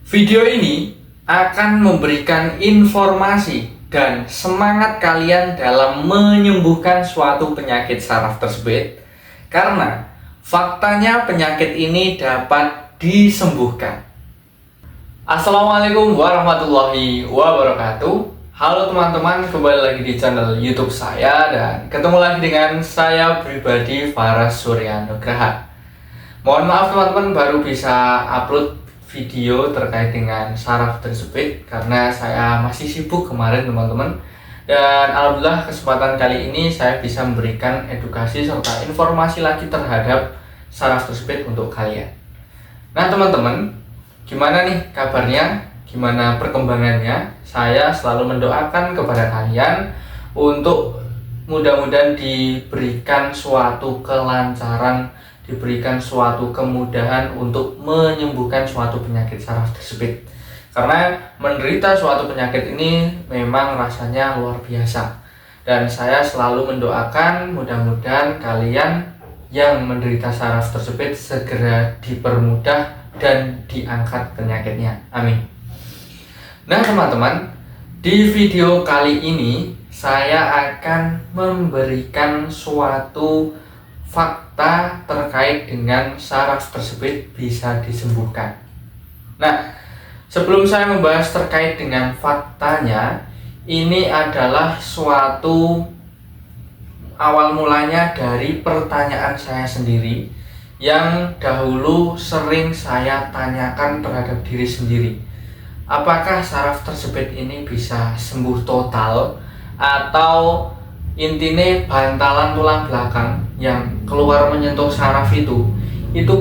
Video ini akan memberikan informasi dan semangat kalian dalam menyembuhkan suatu penyakit saraf tersebut, karena faktanya penyakit ini dapat disembuhkan. Assalamualaikum warahmatullahi wabarakatuh. Halo teman-teman, kembali lagi di channel YouTube saya dan ketemu lagi dengan saya pribadi, Faras Surya Nugraha. Mohon maaf teman-teman, baru bisa upload video terkait dengan saraf tersebut karena saya masih sibuk kemarin teman-teman. Dan alhamdulillah kesempatan kali ini saya bisa memberikan edukasi serta informasi lagi terhadap saraf tersebut untuk kalian. Nah teman-teman, gimana nih kabarnya? Gimana perkembangannya? Saya selalu mendoakan kepada kalian untuk mudah-mudahan diberikan suatu kelancaran, diberikan suatu kemudahan untuk menyembuhkan suatu penyakit saraf tersebut. Karena menderita suatu penyakit ini memang rasanya luar biasa. Dan saya selalu mendoakan mudah-mudahan kalian yang menderita saraf tersebut segera dipermudah dan diangkat penyakitnya. Amin. Nah teman-teman, di video kali ini saya akan memberikan suatu fakta terkait dengan saraf tersebut bisa disembuhkan. Nah, sebelum saya membahas terkait dengan faktanya, ini adalah suatu awal mulanya dari pertanyaan saya sendiri yang dahulu sering saya tanyakan terhadap diri sendiri. Apakah saraf tersebut ini bisa sembuh total, atau intinya bantalan tulang belakang yang keluar menyentuh saraf itu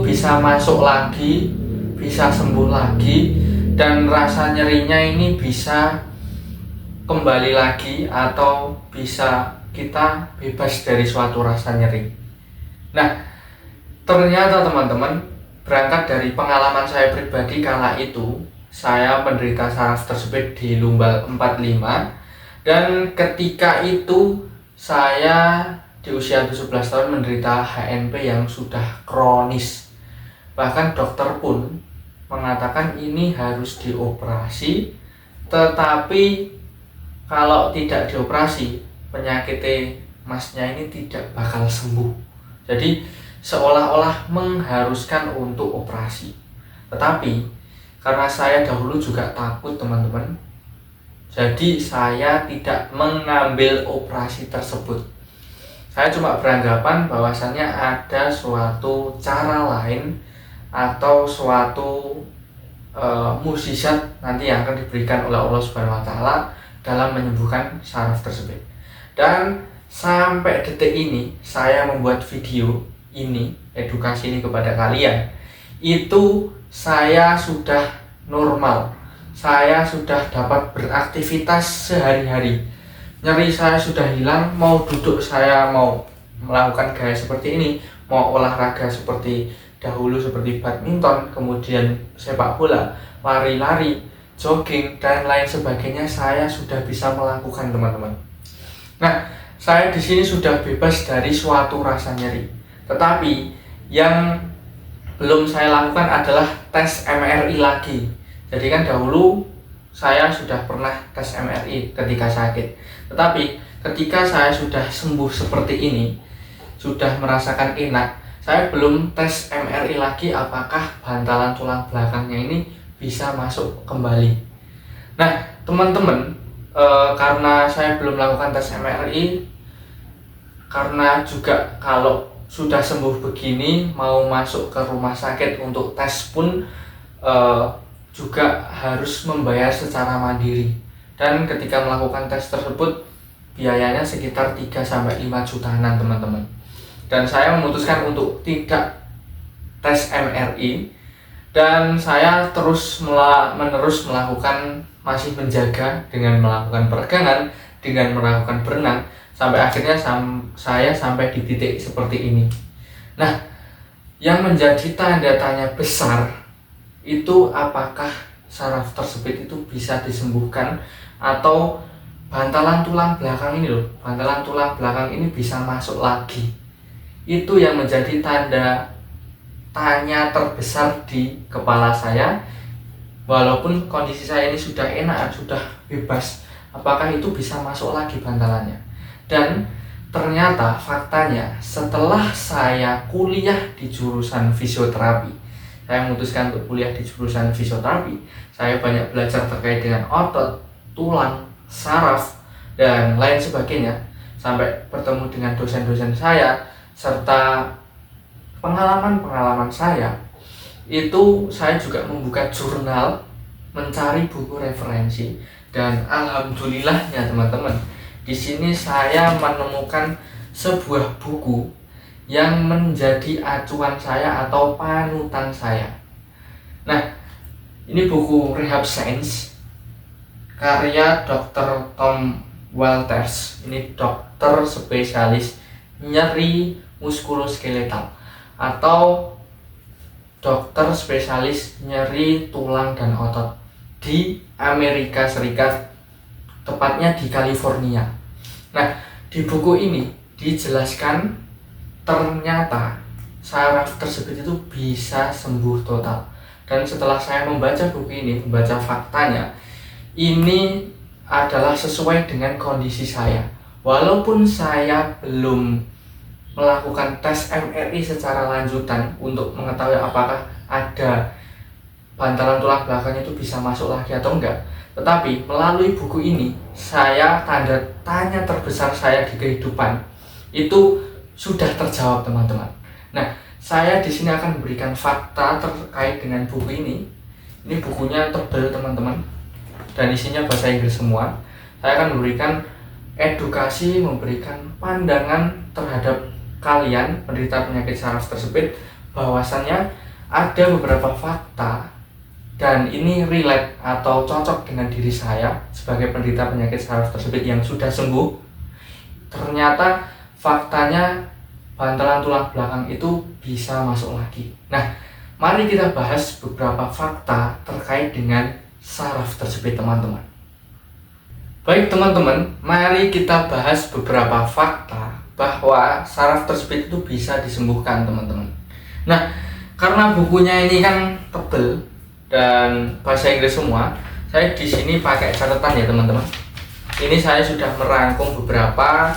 bisa masuk lagi, bisa sembuh lagi, dan rasa nyerinya ini bisa kembali lagi, atau bisa kita bebas dari suatu rasa nyeri. Nah, ternyata teman-teman, berangkat dari pengalaman saya pribadi kala itu, saya menderita saraf tersebut di lumbal 45, dan ketika itu saya di usia 17 tahun menderita HNP yang sudah kronis. Bahkan dokter pun mengatakan ini harus dioperasi, tetapi kalau tidak dioperasi penyakit masnya ini tidak bakal sembuh. Jadi seolah-olah mengharuskan untuk operasi. Tetapi karena saya dahulu juga takut teman-teman, jadi saya tidak mengambil operasi tersebut. Saya cuma beranggapan bahwasannya ada suatu cara lain atau suatu mukjizat nanti yang akan diberikan oleh Allah Subhanahu wa taala dalam menyembuhkan saraf tersebut. Dan sampai detik ini saya membuat video ini, edukasi ini kepada kalian, itu saya sudah normal, saya sudah dapat beraktivitas sehari-hari. Nyeri saya sudah hilang, mau duduk saya mau melakukan gaya seperti ini, mau olahraga seperti dahulu seperti badminton, kemudian sepak bola, lari-lari, jogging, dan lain sebagainya saya sudah bisa melakukan teman-teman. Nah, saya di sini sudah bebas dari suatu rasa nyeri. Tetapi yang belum saya lakukan adalah tes MRI lagi. Jadi kan dahulu saya sudah pernah tes MRI ketika sakit. Tetapi ketika saya sudah sembuh seperti ini, sudah merasakan enak, saya belum tes MRI lagi apakah bantalan tulang belakangnya ini bisa masuk kembali. Nah teman-teman, karena saya belum melakukan tes MRI, karena juga kalau sudah sembuh begini mau masuk ke rumah sakit untuk tes pun juga harus membayar secara mandiri, dan ketika melakukan tes tersebut biayanya sekitar 3-5 jutaan teman-teman. Dan saya memutuskan untuk tidak tes MRI, dan saya terus menerus melakukan, masih menjaga dengan melakukan peregangan, dengan melakukan berenang, sampai akhirnya saya sampai di titik seperti ini. Nah, yang menjadi tanda tanya besar itu apakah saraf tersebut itu bisa disembuhkan, atau bantalan tulang belakang ini loh, bantalan tulang belakang ini bisa masuk lagi. Itu yang menjadi tanda tanya terbesar di kepala saya walaupun kondisi saya ini sudah enak, sudah bebas, apakah itu bisa masuk lagi bantalannya? Dan ternyata faktanya setelah saya kuliah di jurusan fisioterapi, saya memutuskan untuk kuliah di jurusan fisioterapi, saya banyak belajar terkait dengan otot, tulang, saraf, dan lain sebagainya, sampai bertemu dengan dosen-dosen saya, serta pengalaman-pengalaman saya, itu saya juga membuka jurnal, mencari buku referensi, dan alhamdulillahnya teman-teman, di sini saya menemukan sebuah buku yang menjadi acuan saya atau panutan saya. Nah, ini buku Rehab Science karya Dr. Tom Walters. Ini dokter spesialis nyeri muskuloskeletal atau dokter spesialis nyeri tulang dan otot di Amerika Serikat, tepatnya di California. Nah, di buku ini dijelaskan ternyata saraf tersebut itu bisa sembuh total. Dan setelah saya membaca buku ini, membaca faktanya, ini adalah sesuai dengan kondisi saya. Walaupun saya belum melakukan tes MRI secara lanjutan untuk mengetahui apakah ada bantalan tulang belakang itu bisa masuk lagi atau enggak, tetapi melalui buku ini, saya tanda tanya terbesar saya di kehidupan itu sudah terjawab, teman-teman. Nah, saya di sini akan memberikan fakta terkait dengan buku ini. Ini bukunya tebal, teman-teman, dan isinya bahasa Inggris semua. Saya akan memberikan edukasi, memberikan pandangan terhadap kalian penderita penyakit saraf tersebut, bahwasannya ada beberapa fakta dan ini relate atau cocok dengan diri saya sebagai penderita penyakit saraf tersebut yang sudah sembuh. Ternyata faktanya bantalan tulang belakang itu bisa masuk lagi. Nah, mari kita bahas beberapa fakta terkait dengan saraf tersebut, teman-teman. Baik teman-teman, mari kita bahas beberapa fakta bahwa saraf tersebut itu bisa disembuhkan, teman-teman. Nah, karena bukunya ini kan tebel dan bahasa Inggris semua, saya di sini pakai catatan ya, teman-teman. Ini saya sudah merangkum beberapa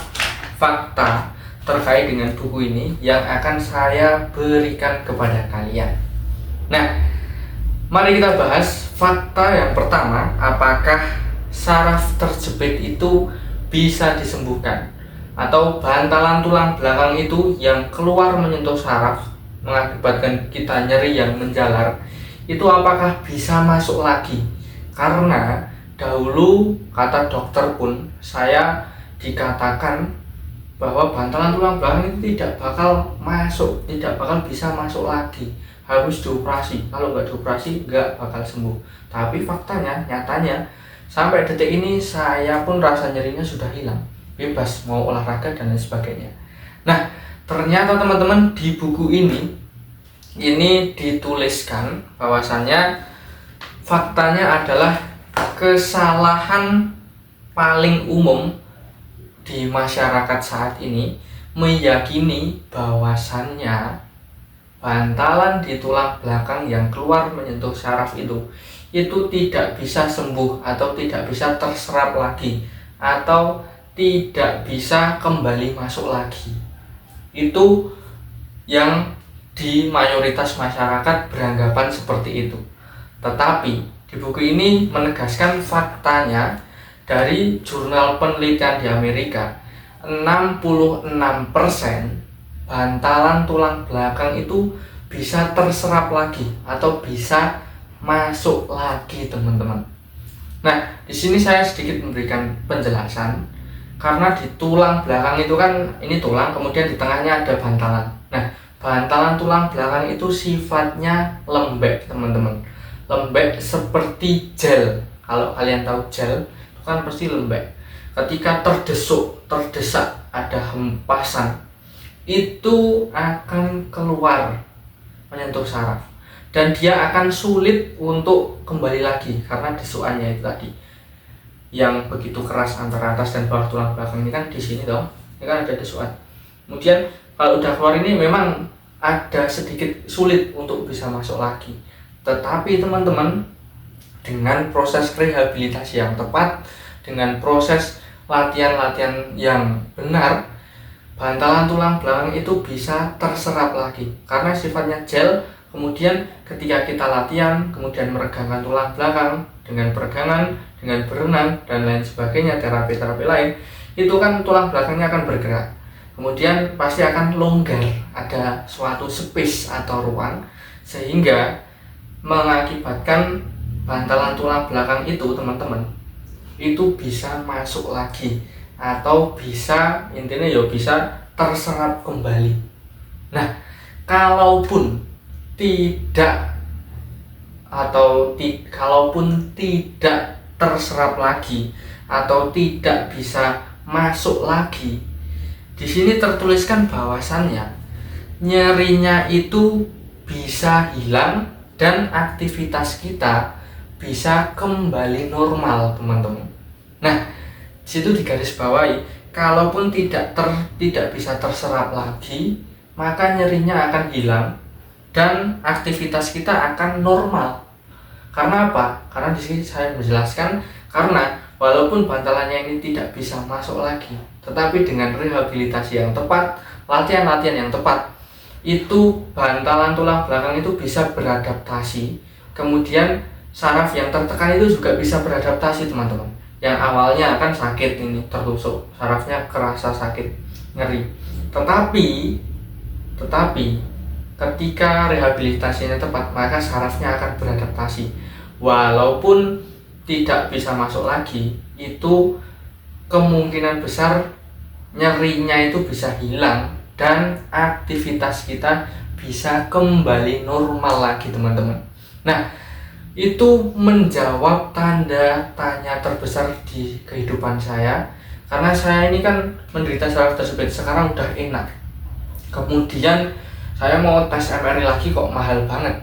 fakta terkait dengan buku ini yang akan saya berikan kepada kalian. Nah, mari kita bahas fakta yang pertama, apakah saraf terjepit itu bisa disembuhkan, atau bantalan tulang belakang itu yang keluar menyentuh saraf mengakibatkan kita nyeri yang menjalar, itu apakah bisa masuk lagi? Karena dahulu kata dokter pun saya dikatakan bahwa bantalan tulang belakang itu tidak bakal masuk, tidak bakal bisa masuk lagi, harus dioperasi. Kalau nggak dioperasi nggak bakal sembuh. Tapi faktanya, nyatanya sampai detik ini saya pun rasa nyerinya sudah hilang, bebas mau olahraga dan lain sebagainya. Nah, ternyata teman-teman di buku ini dituliskan bahwasannya faktanya adalah kesalahan paling umum di masyarakat saat ini meyakini bahwasannya bantalan di tulang belakang yang keluar menyentuh saraf itu tidak bisa sembuh atau tidak bisa terserap lagi atau tidak bisa kembali masuk lagi. Itu yang di mayoritas masyarakat beranggapan seperti itu. Tetapi di buku ini menegaskan faktanya dari jurnal penelitian di Amerika, 66% bantalan tulang belakang itu bisa terserap lagi atau bisa masuk lagi, teman-teman. Nah, di sini saya sedikit memberikan penjelasan karena di tulang belakang itu kan ini tulang, kemudian di tengahnya ada bantalan. Nah, bantalan tulang belakang itu sifatnya lembek, teman-teman. Lembek seperti gel. Kalau kalian tahu gel, itu kan pasti lembek. Ketika terdesak, ada hempasan, itu akan keluar menyentuh saraf. Dan dia akan sulit untuk kembali lagi karena desukannya itu tadi yang begitu keras antara atas dan bawah tulang belakang ini kan di sini dong. Ini kan ada desukan. Kemudian kalau udah keluar ini memang ada sedikit sulit untuk bisa masuk lagi. Tetapi teman-teman, dengan proses rehabilitasi yang tepat, dengan proses latihan-latihan yang benar, bantalan tulang belakang itu bisa terserap lagi karena sifatnya gel. Kemudian ketika kita latihan, kemudian meregangkan tulang belakang dengan peregangan, dengan berenang dan lain sebagainya, terapi-terapi lain, itu kan tulang belakangnya akan bergerak. Kemudian pasti akan longgar, ada suatu space atau ruang, sehingga mengakibatkan bantalan tulang belakang itu teman-teman itu bisa masuk lagi atau bisa intinya ya bisa terserap kembali. Nah, kalaupun tidak kalaupun tidak terserap lagi atau tidak bisa masuk lagi, di sini tertuliskan bahwasannya nyerinya itu bisa hilang dan aktivitas kita bisa kembali normal, teman-teman. Nah, situ digarisbawahi, kalaupun tidak bisa terserap lagi, maka nyerinya akan hilang dan aktivitas kita akan normal. Karena apa? Karena di sini saya menjelaskan, karena walaupun bantalannya ini tidak bisa masuk lagi, tetapi dengan rehabilitasi yang tepat, latihan-latihan yang tepat, itu bantalan tulang belakang itu bisa beradaptasi. Kemudian saraf yang tertekan itu juga bisa beradaptasi, teman-teman. Yang awalnya akan sakit, ini tertusuk, sarafnya kerasa sakit, nyeri. Tetapi ketika rehabilitasinya tepat, maka sarafnya akan beradaptasi. Walaupun tidak bisa masuk lagi, itu kemungkinan besar nyerinya itu bisa hilang dan aktivitas kita bisa kembali normal lagi, teman-teman. Nah, itu menjawab tanda tanya terbesar di kehidupan saya, karena saya ini kan menderita saraf tersebut, sekarang udah enak. Kemudian saya mau tes MRI lagi kok mahal banget,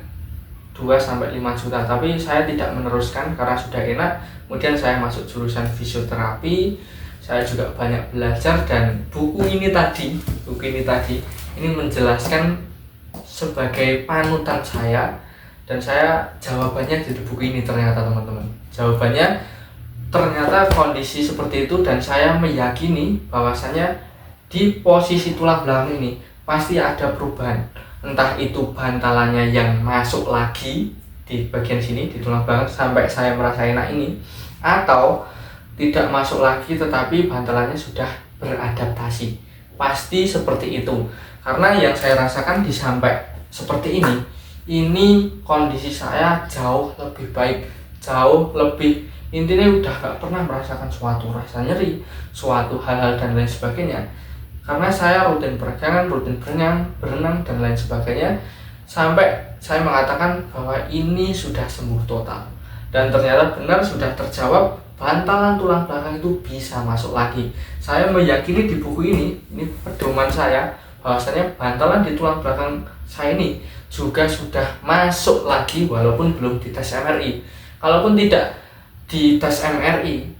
2-5 juta, tapi saya tidak meneruskan karena sudah enak. Kemudian saya masuk jurusan fisioterapi, saya juga banyak belajar, dan buku ini tadi ini menjelaskan sebagai panutan saya, dan saya jawabannya di buku ini. Ternyata teman-teman, jawabannya ternyata kondisi seperti itu, dan saya meyakini bahwasanya di posisi tulang belakang ini pasti ada perubahan, entah itu bantalannya yang masuk lagi di bagian sini di tulang belakang sampai saya merasa enak ini, atau tidak masuk lagi tetapi bantalannya sudah beradaptasi. Pasti seperti itu, karena yang saya rasakan di sampai seperti ini kondisi saya jauh lebih baik, jauh lebih, intinya udah gak pernah merasakan suatu rasa nyeri, suatu hal-hal dan lain sebagainya, karena saya rutin peregangan, rutin berenang dan lain sebagainya, sampai saya mengatakan bahwa ini sudah sembuh total. Dan ternyata benar sudah terjawab, bantalan tulang belakang itu bisa masuk lagi. Saya meyakini di buku ini pedoman saya, bahwasanya bantalan di tulang belakang saya ini juga sudah masuk lagi walaupun belum dites MRI. Kalaupun tidak dites MRI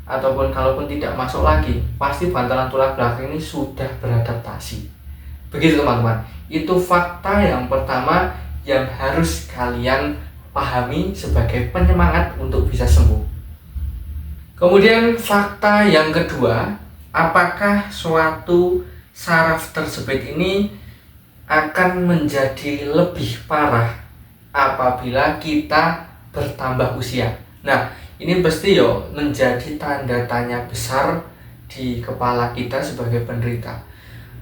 ataupun kalaupun tidak masuk lagi, pasti bantalan tulang belakang ini sudah beradaptasi. Begitu teman-teman, itu fakta yang pertama yang harus kalian pahami sebagai penyemangat untuk bisa sembuh. Kemudian fakta yang kedua, apakah suatu saraf tersebut ini akan menjadi lebih parah apabila kita bertambah usia? Nah, ini pasti menjadi tanda tanya besar di kepala kita sebagai penderita.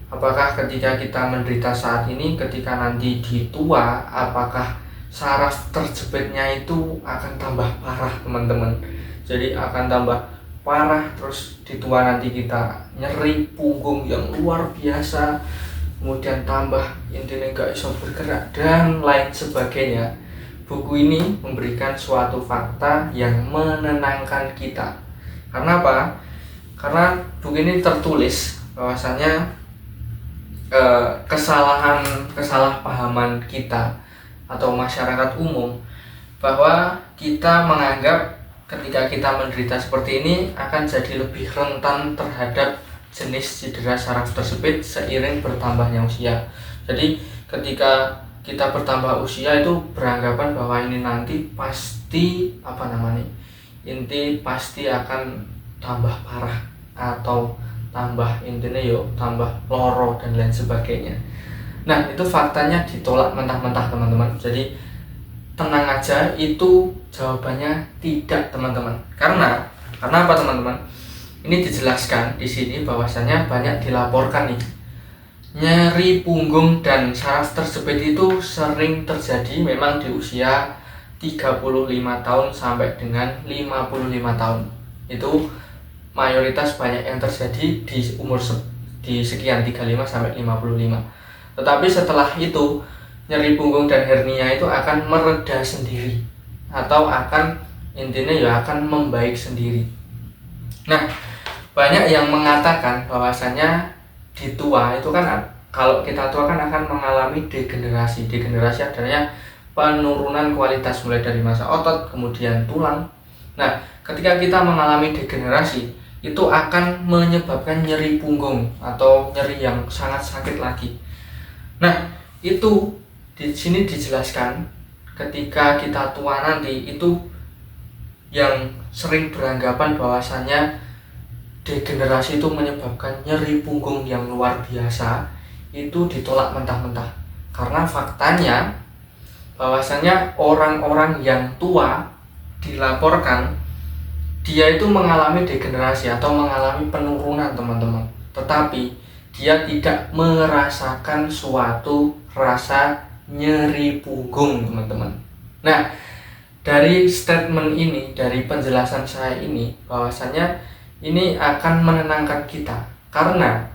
Apakah ketika kita menderita saat ini, ketika nanti di tua, apakah saraf terjepitnya itu akan tambah parah, teman-teman? Jadi akan tambah parah, terus di tua nanti kita nyeri punggung yang luar biasa, kemudian tambah intinya gak bisa bergerak dan lain sebagainya. Buku ini memberikan suatu fakta yang menenangkan kita. Karena apa? Karena buku ini tertulis bahwasanya kesalahpahaman kita atau masyarakat umum, bahwa kita menganggap ketika kita menderita seperti ini akan jadi lebih rentan terhadap jenis cedera saraf tersebut seiring bertambahnya usia. Jadi ketika kita bertambah usia itu beranggapan bahwa ini nanti pas pasti akan tambah parah atau tambah loro dan lain sebagainya. Nah, itu faktanya ditolak mentah-mentah teman-teman. Jadi tenang aja, itu jawabannya tidak teman-teman. Karena apa teman-teman? Ini dijelaskan di sini bahwasanya banyak dilaporkan nih, nyeri punggung dan saraf tersebut itu sering terjadi memang di usia 35 tahun sampai dengan 55 tahun. Itu mayoritas banyak yang terjadi di umur di sekian 35 sampai 55. Tetapi setelah itu nyeri punggung dan hernia itu akan mereda sendiri atau akan membaik sendiri. Nah, banyak yang mengatakan bahwasanya di tua itu kan, kalau kita tua kan akan mengalami degenerasi. Degenerasi adanya penurunan kualitas mulai dari massa otot kemudian tulang. Nah, ketika kita mengalami degenerasi itu akan menyebabkan nyeri punggung atau nyeri yang sangat sakit lagi. Nah, itu di sini dijelaskan ketika kita tua nanti itu yang sering beranggapan bahwasanya degenerasi itu menyebabkan nyeri punggung yang luar biasa, itu ditolak mentah-mentah. Karena faktanya bahwasanya orang-orang yang tua dilaporkan dia itu mengalami degenerasi atau mengalami penurunan teman-teman, tetapi dia tidak merasakan suatu rasa nyeri punggung teman-teman. Nah, dari statement ini, dari penjelasan saya ini, bahwasanya ini akan menenangkan kita, karena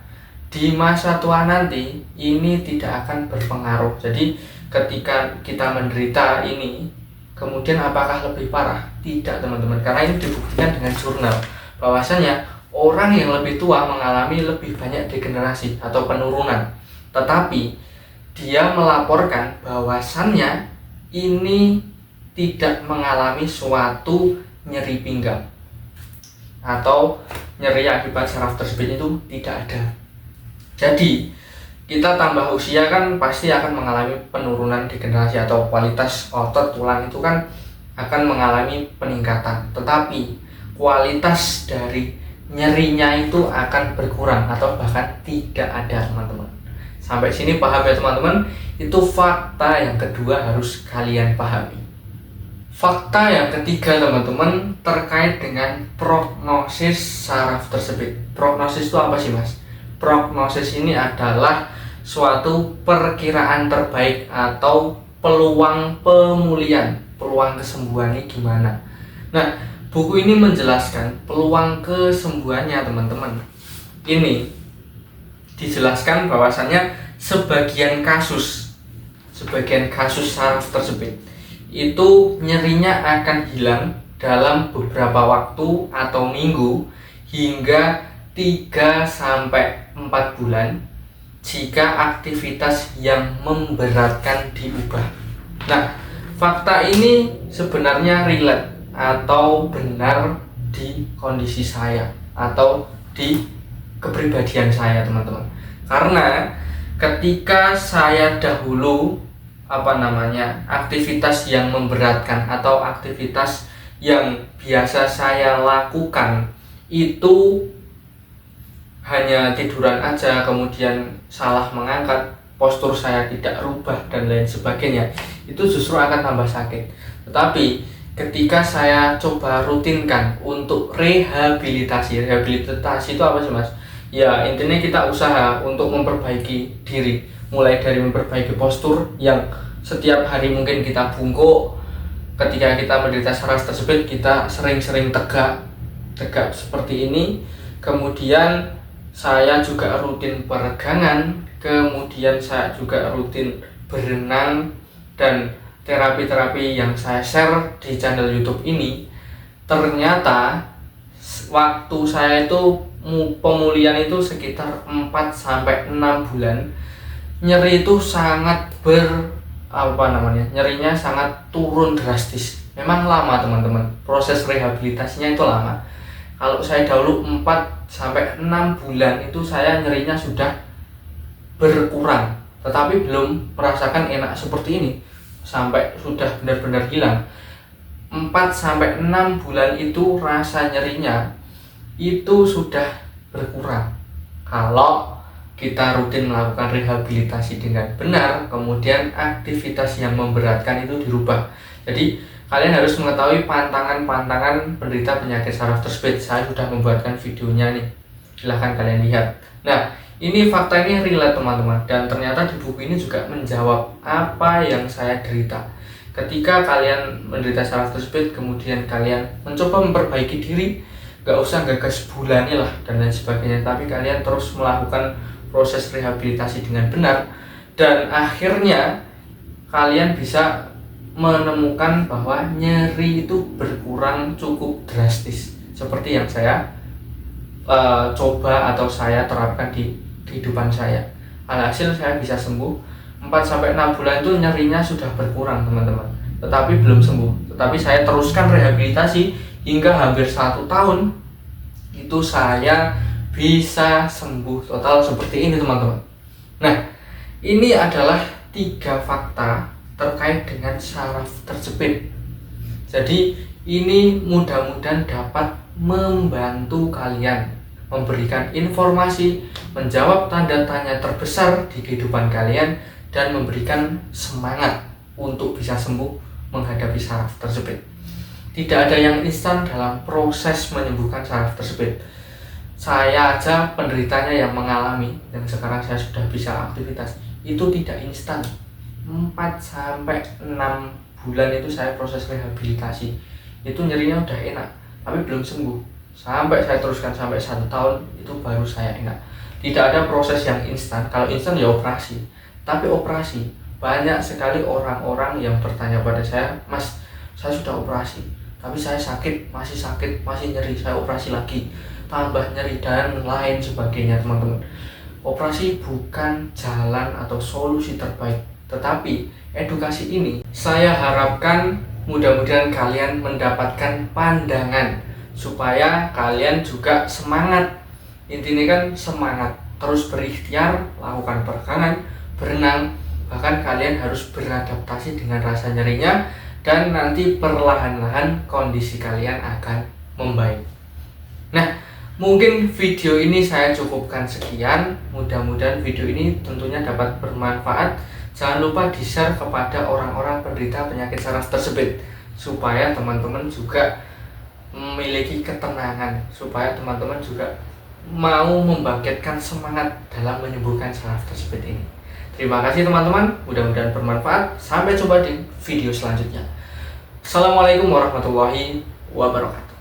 di masa tua nanti ini tidak akan berpengaruh. Jadi ketika kita menderita ini, kemudian apakah lebih parah? Tidak teman-teman, karena ini dibuktikan dengan jurnal bahwasanya orang yang lebih tua mengalami lebih banyak degenerasi atau penurunan, tetapi dia melaporkan bahwasannya ini tidak mengalami suatu nyeri pinggang atau nyeri akibat saraf tersebut itu tidak ada. Jadi kita tambah usia kan pasti akan mengalami penurunan degenerasi atau kualitas otot tulang itu kan akan mengalami peningkatan, tetapi kualitas dari nyerinya itu akan berkurang atau bahkan tidak ada teman-teman. Sampai sini paham ya teman-teman? Itu fakta yang kedua harus kalian pahami. Fakta yang ketiga teman-teman terkait dengan prognosis saraf tersebut. Prognosis itu apa sih mas? Prognosis ini adalah suatu perkiraan terbaik atau peluang pemulihan, peluang kesembuhannya gimana. Nah, buku ini menjelaskan peluang kesembuhannya teman-teman. Ini dijelaskan bahwasannya sebagian kasus saraf tersebut itu nyerinya akan hilang dalam beberapa waktu atau minggu hingga 3-4 bulan jika aktivitas yang memberatkan diubah. Nah, fakta ini sebenarnya relate atau benar di kondisi saya atau di kepribadian saya teman-teman. Karena ketika saya dahulu aktivitas yang memberatkan atau aktivitas yang biasa saya lakukan itu hanya tiduran aja, kemudian salah mengangkat, postur saya tidak rubah dan lain sebagainya, itu justru akan tambah sakit. Tetapi ketika saya coba rutinkan untuk rehabilitasi itu apa sih mas? Ya intinya kita usaha untuk memperbaiki diri, mulai dari memperbaiki postur yang setiap hari mungkin kita bungkuk. Ketika kita menderita saraf tersebut kita sering-sering tegak seperti ini. Kemudian saya juga rutin peregangan, kemudian saya juga rutin berenang, dan terapi-terapi yang saya share di channel YouTube ini ternyata waktu saya itu pemulihan itu sekitar 4-6 bulan. Nyeri itu sangat nyerinya sangat turun drastis. Memang lama teman-teman, proses rehabilitasinya itu lama. Kalau saya dahulu 4-6 bulan itu saya nyerinya sudah berkurang, tetapi belum merasakan enak seperti ini sampai sudah benar-benar hilang. 4-6 bulan itu rasa nyerinya itu sudah berkurang kalau kita rutin melakukan rehabilitasi dengan benar, kemudian aktivitas yang memberatkan itu dirubah. Jadi kalian harus mengetahui pantangan-pantangan penderita penyakit saraf tersebut. Saya sudah membuatkan videonya nih, silahkan kalian lihat. Nah, ini fakta ini relate teman-teman, dan ternyata di buku ini juga menjawab apa yang saya derita. Ketika kalian menderita saraf tersebut, kemudian kalian mencoba memperbaiki diri, gak usah gagas bulani lah dan lain sebagainya, tapi kalian terus melakukan proses rehabilitasi dengan benar, dan akhirnya kalian bisa menemukan bahwa nyeri itu berkurang cukup drastis seperti yang saya coba atau saya terapkan di kehidupan saya. Alhasil saya bisa sembuh. 4-6 bulan itu nyerinya sudah berkurang teman-teman, tetapi belum sembuh. Tetapi saya teruskan rehabilitasi hingga hampir 1 tahun, itu saya bisa sembuh total seperti ini teman-teman. Nah, ini adalah 3 fakta terkait dengan saraf terjepit. Jadi ini mudah-mudahan dapat membantu kalian, memberikan informasi, menjawab tanda tanya terbesar di kehidupan kalian, dan memberikan semangat untuk bisa sembuh menghadapi saraf tersebut. Tidak ada yang instan dalam proses menyembuhkan saraf tersebut. Saya aja penderitanya yang mengalami, dan sekarang saya sudah bisa aktivitas, itu tidak instan. 4-6 bulan itu saya proses rehabilitasi, itu nyerinya udah enak, tapi belum sembuh. Sampai saya teruskan sampai 1 tahun, itu baru saya enak. Tidak ada proses yang instan. Kalau instan ya operasi, tapi operasi, banyak sekali orang-orang yang bertanya pada saya, "Mas, saya sudah operasi, tapi saya sakit, masih nyeri, saya operasi lagi, tambah nyeri dan lain sebagainya." Teman-teman, operasi bukan jalan atau solusi terbaik, tetapi edukasi ini saya harapkan mudah-mudahan kalian mendapatkan pandangan supaya kalian juga semangat. Intinya kan semangat, terus berikhtiar, lakukan peregangan, berenang, bahkan kalian harus beradaptasi dengan rasa nyerinya, dan nanti perlahan-lahan kondisi kalian akan membaik. Nah, mungkin video ini saya cukupkan sekian. Mudah-mudahan video ini tentunya dapat bermanfaat. Jangan lupa di-share kepada orang-orang penderita penyakit saraf tersebut, supaya teman-teman juga memiliki ketenangan, supaya teman-teman juga mau membangkitkan semangat dalam menyembuhkan saraf tersebut ini. Terima kasih teman-teman, mudah-mudahan bermanfaat. Sampai jumpa di video selanjutnya. Assalamualaikum warahmatullahi wabarakatuh.